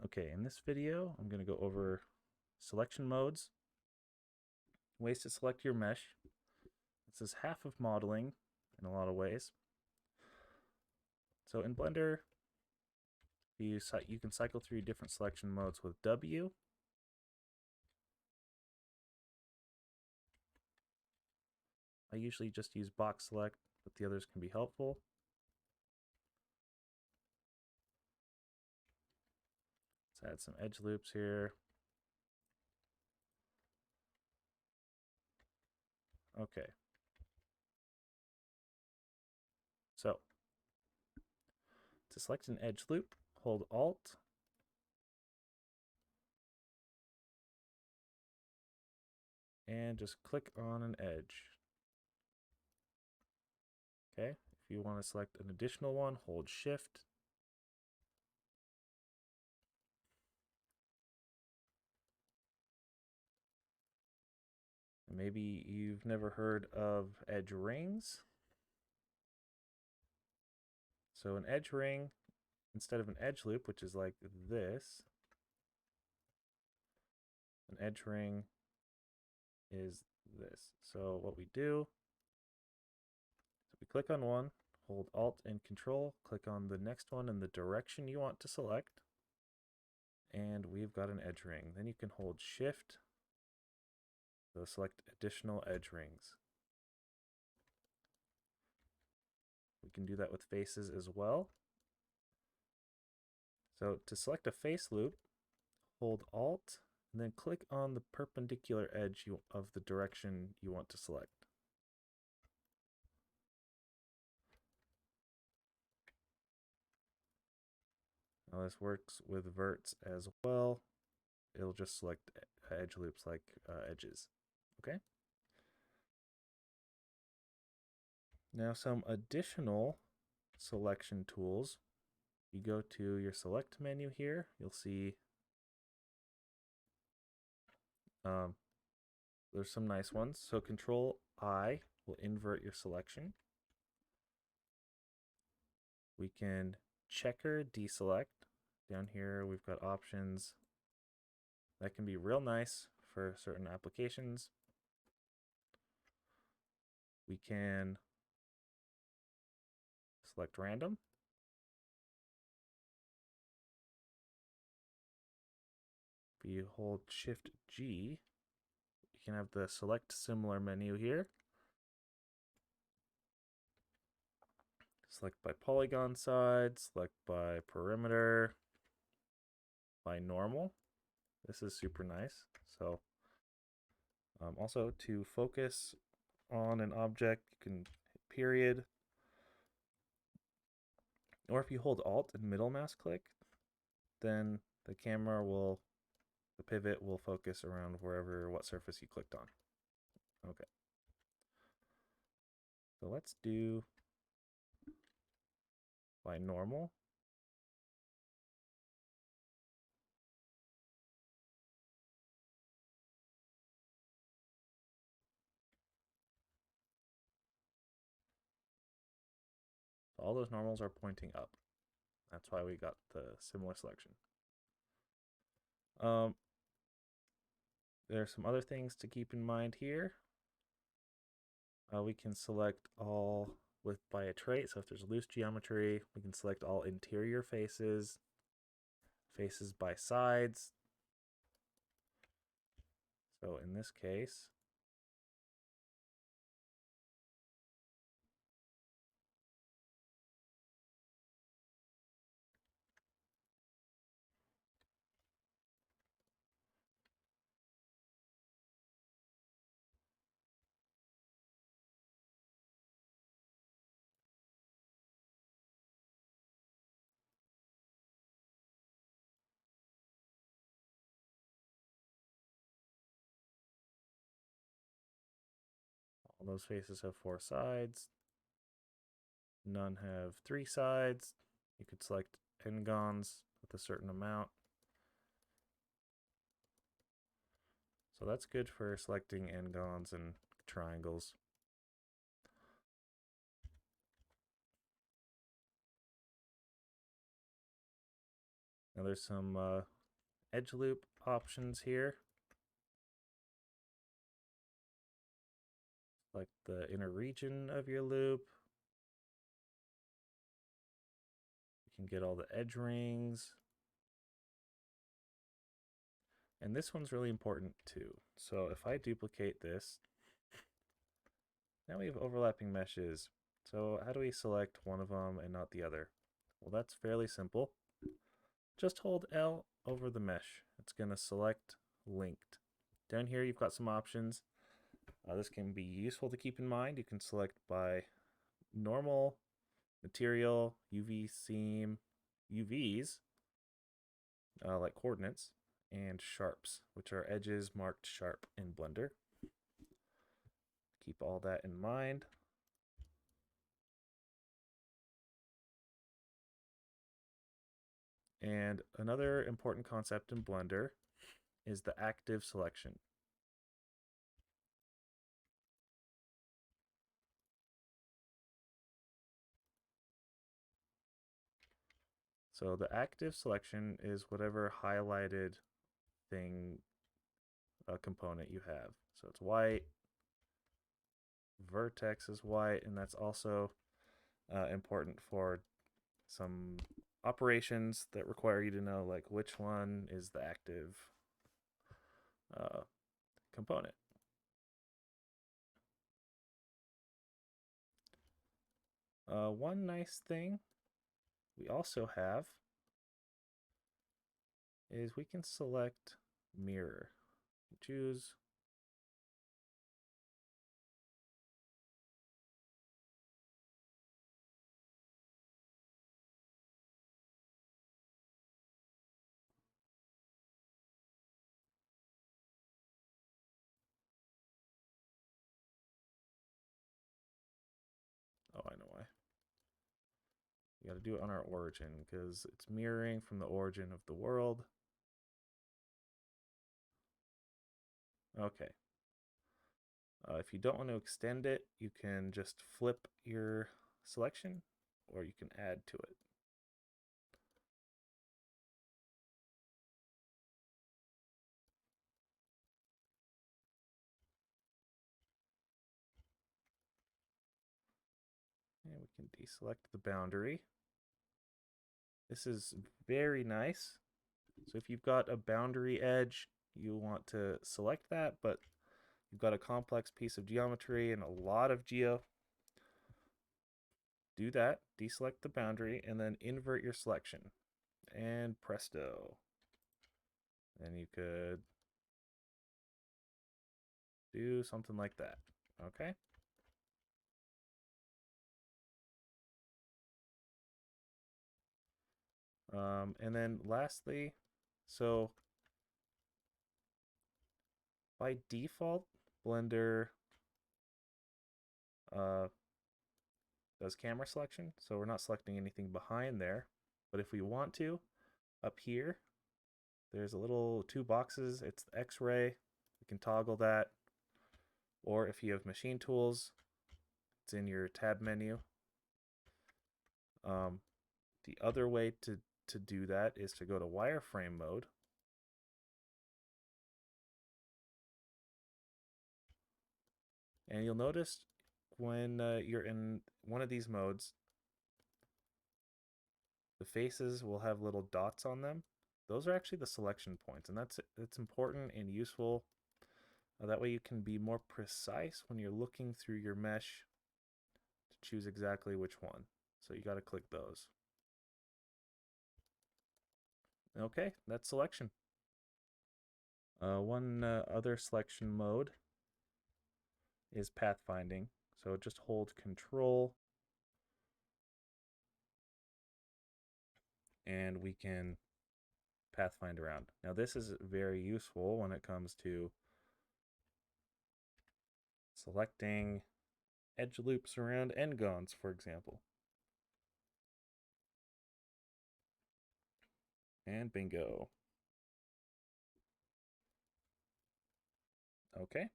Okay, in this video, I'm going to go over selection modes, ways to select your mesh. This is half of modeling in a lot of ways. So in Blender, you can cycle through different selection modes with W. I usually just use box select, but the others can be helpful. Let's add some edge loops here. Okay. So, to select an edge loop, hold Alt. And just click on an edge. Okay, if you want to select an additional one, hold Shift. Maybe you've never heard of edge rings. So an edge ring, instead of an edge loop, which is like this, an edge ring is this. So what we do is we click on one, hold Alt and Control, click on the next one in the direction you want to select, and we've got an edge ring. Then you can hold Shift, so select additional edge rings. We can do that with faces as well. So to select a face loop, hold Alt, and then click on the perpendicular edge of the direction you want to select. Now this works with verts as well. It'll just select edge loops like edges. Okay. Now some additional selection tools. You go to your select menu here, you'll see there's some nice ones. So Control I will invert your selection. We can checker deselect. Down here we've got options that can be real nice for certain applications. We can select random. If you hold Shift G, you can have the select similar menu here. Select by polygon side, select by perimeter, by normal. This is super nice. So also to focus on an object, you can hit period. Or if you hold Alt and middle mouse click, then the pivot will focus around what surface you clicked on. Okay. So let's do by normal. All those normals are pointing up. That's why we got the similar selection. There are some other things to keep in mind here. We can select all by a trait. So if there's loose geometry, we can select all interior faces, faces by sides. So in this case, all those faces have 4 sides. None have 3 sides. You could select n-gons with a certain amount. So that's good for selecting n-gons and triangles. Now there's some edge loop options here. Like the inner region of your loop. You can get all the edge rings. And this one's really important too. So if I duplicate this, now we have overlapping meshes. So how do we select one of them and not the other? Well, that's fairly simple. Just hold L over the mesh. It's going to select linked. Down here you've got some options. This can be useful to keep in mind. You can select by normal, material, UV seam, UVs, like coordinates, and sharps, which are edges marked sharp in Blender. Keep all that in mind. And another important concept in Blender is the active selection. So the active selection is whatever highlighted thing component you have. So it's white, vertex is white, and that's also important for some operations that require you to know like which one is the active component. One nice thing we also have is we can select mirror. Choose oh, I know why. You got to do it on our origin because it's mirroring from the origin of the world. Okay. If you don't want to extend it, you can just flip your selection or you can add to it. And we can deselect the boundary. This is very nice. So if you've got a boundary edge, you want to select that, but you've got a complex piece of geometry and a lot of geo. Do that, deselect the boundary, and then invert your selection. And presto. Then you could do something like that. Okay? And then lastly, so by default, Blender does camera selection, so we're not selecting anything behind there. But if we want to, up here, there's a little two boxes. It's the X-ray. We can toggle that. Or if you have machine tools, it's in your tab menu. The other way to do that is to go to wireframe mode. And you'll notice when you're in one of these modes, the faces will have little dots on them. Those are actually the selection points, and that's important and useful. That way you can be more precise when you're looking through your mesh to choose exactly which one. So you got to click those. Okay, that's selection. One other selection mode is pathfinding. So just hold Control and we can pathfind around. Now this is very useful when it comes to selecting edge loops around n-gons, for example. And bingo. Okay.